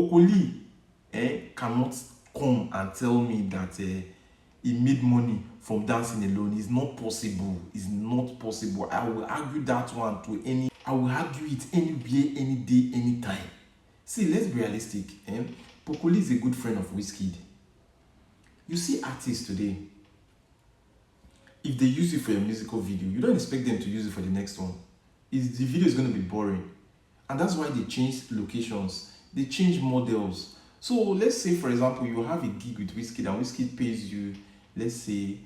Pokoli cannot come and tell me that he made money from dancing alone. It's not possible. It's not possible. I will argue that one to any. I will argue it anywhere, any day, anytime. See, let's be realistic. Pokoli is a good friend of Wizkid. You see artists today, if they use it for a musical video, you don't expect them to use it for the next one. The video is going to be boring. And that's why they change locations, they change models. So let's say, for example, you have a gig with Wizkid and Wizkid pays you, let's say,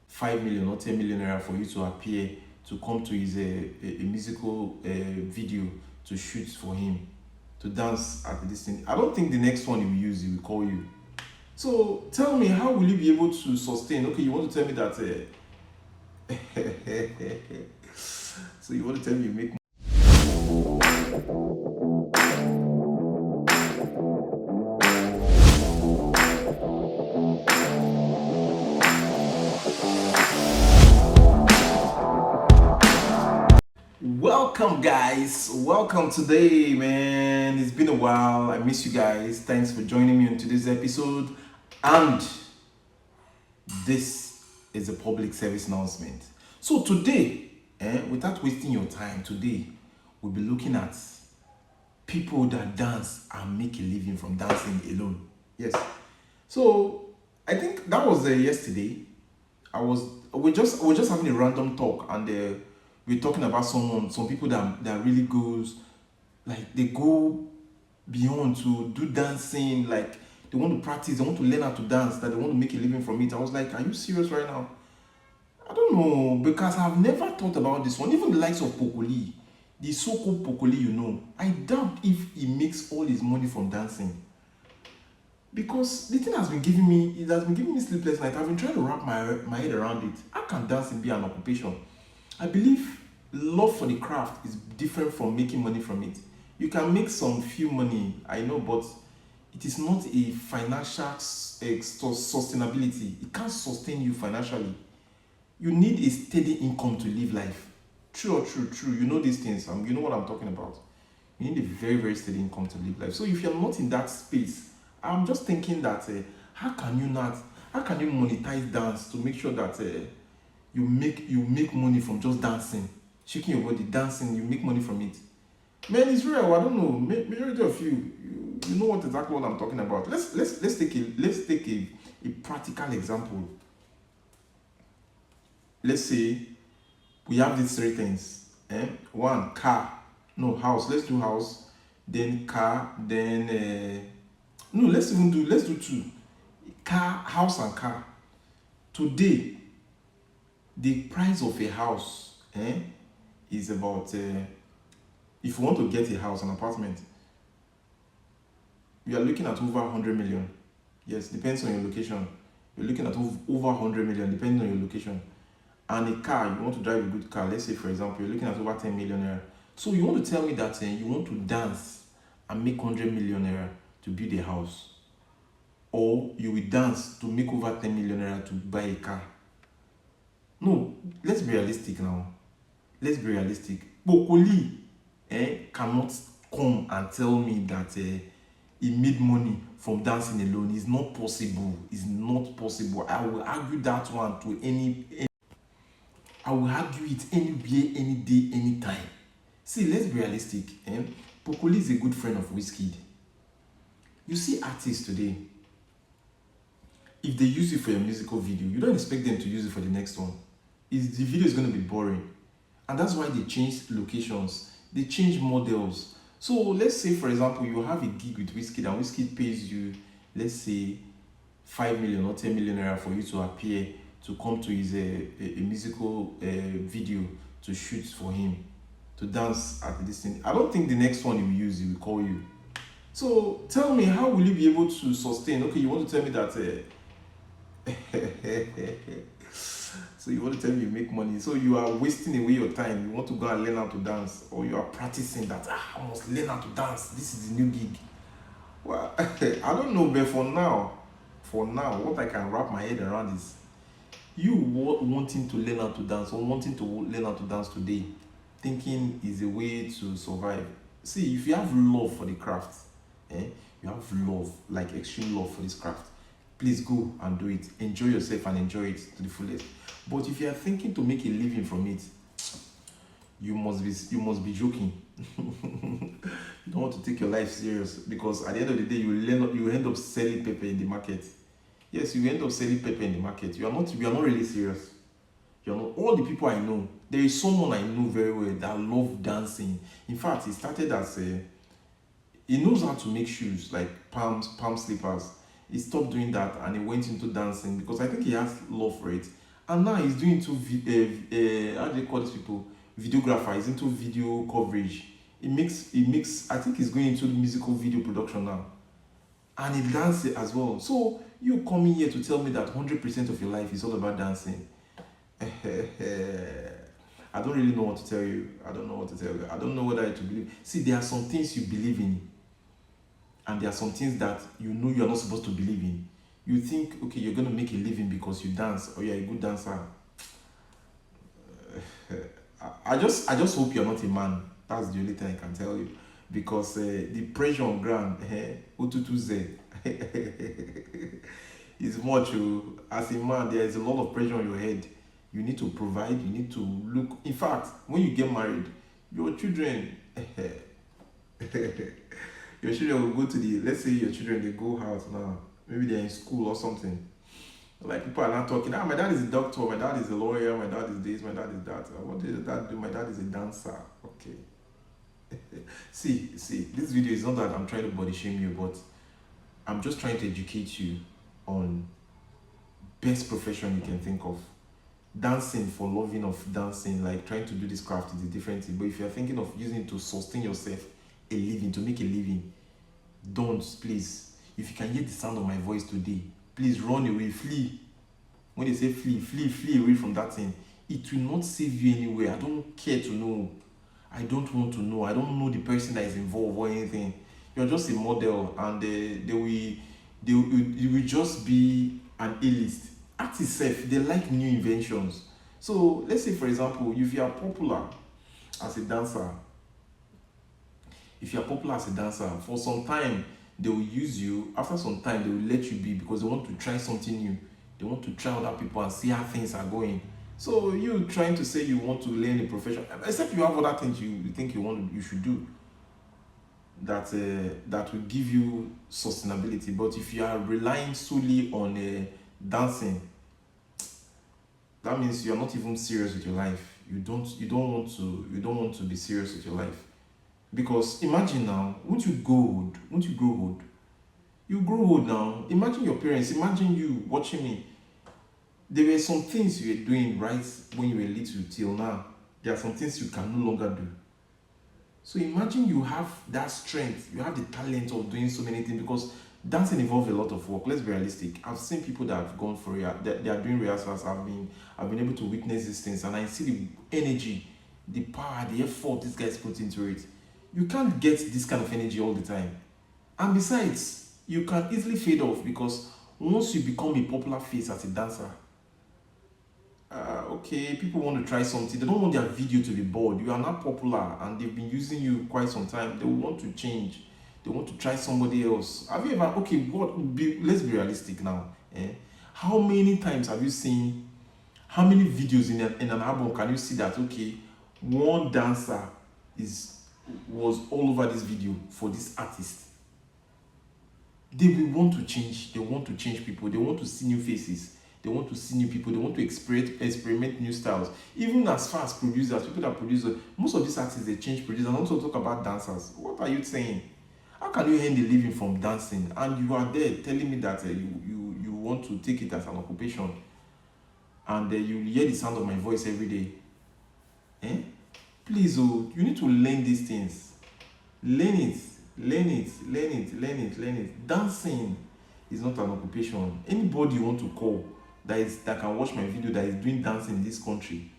5 million or 10 million naira for you to appear, to come to his a musical video to shoot for him, to dance at this thing. I don't think the next one he will use, he will call you. So tell me, how will you be able to sustain? Okay, you want to tell me that so you want to tell me you make. Welcome guys, welcome today, man. It's been a while. I miss you guys. Thanks for joining me on today's episode. And this is a public service announcement. So today, without wasting your time, today we'll be looking at people that dance and make a living from dancing alone. Yes. So I think that was yesterday. We're just having a random talk, and we're talking about some people that really goes, like, they go beyond to do dancing, like they want to practice, they want to learn how to dance, that they want to make a living from it. I was like, are you serious right now? I don't know, because I've never thought about this one. Even the likes of Pokoli, the so-called Pokoli, I doubt if he makes all his money from dancing. Because the thing has been giving me sleepless nights. I've been trying to wrap my head around it. How can dancing be an occupation? I believe love for the craft is different from making money from it. You can make some few money, I know, but it is not a financial sustainability. It can't sustain you financially. You need a steady income to live life. True. You know these things. You know what I'm talking about. You need a very, very steady income to live life. So if you're not in that space, I'm just thinking that how can you monetize dance to make sure that you make money from just dancing, shaking your body, dancing, you make money from it. Man, it's real. I don't know. Majority of you know what exactly what I'm talking about. Let's take a practical example. Let's say we have these three things. One, car. No, house. Let's do house. Then car. Then no. Let's do two. Car, house, and car. Today, the price of a house is about, if you want to get a house, an apartment, you are looking at over 100 million. Yes, depends on your location. You're looking at over 100 million, depending on your location. And a car, you want to drive a good car, let's say, for example, you're looking at over 10 million naira. So you want to tell me that you want to dance and make 100 million naira to build a house, or you will dance to make over 10 million naira to buy a car? No, let's be realistic now. Let's be realistic. Pokoli cannot come and tell me that he made money from dancing alone. It's not possible. It's not possible. I will argue that one to any. I will argue it anywhere, any day, anytime. See, let's be realistic. Pokoli is a good friend of Wizkid. You see artists today, if they use it for a musical video, you don't expect them to use it for the next one. The video is going to be boring. And that's why they change locations, they change models. So let's say, for example, you have a gig with Wizkid and Wizkid pays you, let's say, 5 million or 10 million naira for you to appear, to come to his a musical video to shoot for him, to dance at this thing. I don't think the next one he will use, he will call you. So tell me, how will you be able to sustain? Okay, you want to tell me that so you want to tell me you make money, so you are wasting away your time. You want to go and learn how to dance, or you are practicing that I must learn how to dance, this is the new gig. Well, I don't know, but for now, what I can wrap my head around is you wanting to learn how to dance, or wanting to learn how to dance today, thinking is a way to survive. See, if you have love for the craft, you have love, like extreme love for this craft, please go and do it. Enjoy yourself and enjoy it to the fullest. But if you are thinking to make a living from it, you must be joking. You don't want to take your life serious, because at the end of the day you end up selling pepper in the market. Yes, you end up selling pepper in the market. You are not really serious. You know, all the people I know, there is someone I know very well that love dancing. In fact, he started as a, he knows how to make shoes like palm slippers. He stopped doing that and he went into dancing because I think he has love for it. And now he's doing into how do they call these people? Videographer. He's into video coverage. He makes. I think he's going into musical video production now, and he dances as well. So you coming here to tell me that 100% of your life is all about dancing? I don't really know what to tell you. I don't know what to tell you. I don't know whether to believe. See, there are some things you believe in, and there are some things that you know you are not supposed to believe in. You think, okay, you're gonna make a living because you dance, or you're a good dancer. I just hope you're not a man. That's the only thing I can tell you, because the pressure on ground, O22Z, is much. As a man, there is a lot of pressure on your head. You need to provide. You need to look. In fact, when you get married, your children, your children will go to the. Let's say your children they go out now. Maybe they're in school or something. Like people are not talking. Ah, my dad is a doctor. My dad is a lawyer. My dad is this. My dad is that. What did your dad do? My dad is a dancer. Okay. See. This video is not that I'm trying to body shame you, but I'm just trying to educate you on best profession you can think of. Dancing for loving of dancing, like trying to do this craft is a different thing. But if you're thinking of using it to sustain yourself, a living, to make a living, don't, please. If you can hear the sound of my voice today, please run away, flee. When they say flee away from that thing. It will not save you anywhere. I don't care to know. I don't want to know. I don't know the person that is involved or anything. You're just a model, and they will just be an A-list. Artists self, they like new inventions. So let's say, for example, if you are popular as a dancer, for some time they will use you. After some time, they will let you be because they want to try something new. They want to try other people and see how things are going. So you trying to say you want to learn a profession, except you have other things you think you should do that will give you sustainability. But if you are relying solely on dancing, that means you are not even serious with your life. You don't want to be serious with your life. Because imagine now, won't you grow old? Won't you grow old? You grow old now. Imagine your parents, imagine you watching me. There were some things you were doing right when you were little till now. There are some things you can no longer do. So imagine you have that strength, you have the talent of doing so many things, because dancing involves a lot of work. Let's be realistic. I've seen people that have gone for it, they are doing rehearsals. I've been able to witness these things, and I see the energy, the power, the effort these guys put into it. You can't get this kind of energy all the time. And besides, you can easily fade off, because once you become a popular face as a dancer, okay, people want to try something. They don't want their video to be bored. You are not popular and they've been using you quite some time. They want to change. They want to try somebody else. Have you ever, okay, let's be realistic now. How many times have you seen, how many videos in an album can you see that, okay, one dancer was all over this video for this artist? They will want to change. They want to change people. They want to see new faces. They want to see new people. They want to experiment new styles. Even as far as producers, people that produce, most of these artists, they change producers and also talk about dancers. What are you saying? How can you earn a living from dancing and you are there telling me that you want to take it as an occupation, and you hear the sound of my voice every day? Please, you need to learn these things. Learn it. Dancing is not an occupation. Anybody you want to call that can watch my video that is doing dancing in this country,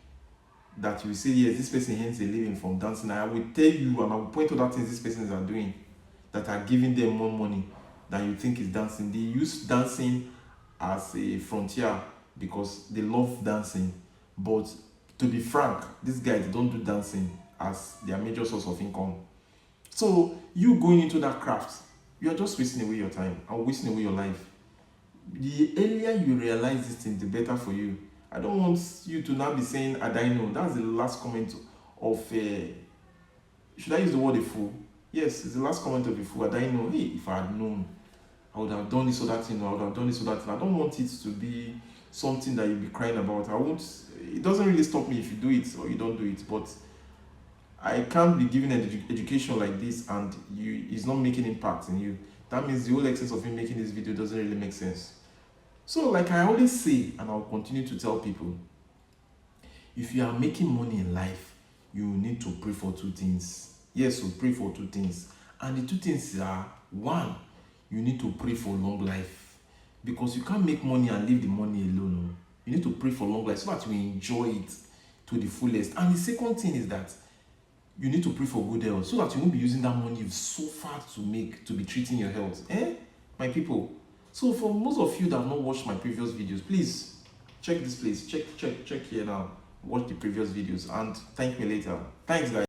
that you say, yes, this person earns a living from dancing, I will tell you and I will point out things these persons are doing that are giving them more money than you think is dancing. They use dancing as a frontier because they love dancing. But to be frank, these guys don't do dancing as their major source of income. So you going into that craft, you are just wasting away your time and wasting away your life. The earlier you realize this thing, the better for you. I don't want you to now be saying, I know. That's the last comment of, should I use the word a fool? Yes, it's the last comment of a fool. I know. Hey, if I had known, I would have done this or that thing, or I would have done this or that thing. I don't want it to be something that you'll be crying about. I won't, it doesn't really stop me if you do it or you don't do it, but I can't be giving an education like this and it's not making impact in you. That means the whole essence of me making this video doesn't really make sense. So, like I always say, and I'll continue to tell people, if you are making money in life, you need to pray for two things. Yes, so pray for two things. And the two things are, one, you need to pray for long life. Because you can't make money and leave the money alone. No. You need to pray for long life so that you enjoy it to the fullest. And the second thing is that you need to pray for good health so that you won't be using that money you've suffered to make to be treating your health. My people. So for most of you that have not watched my previous videos, please check this place. Check here now. Watch the previous videos and thank me later. Thanks, guys.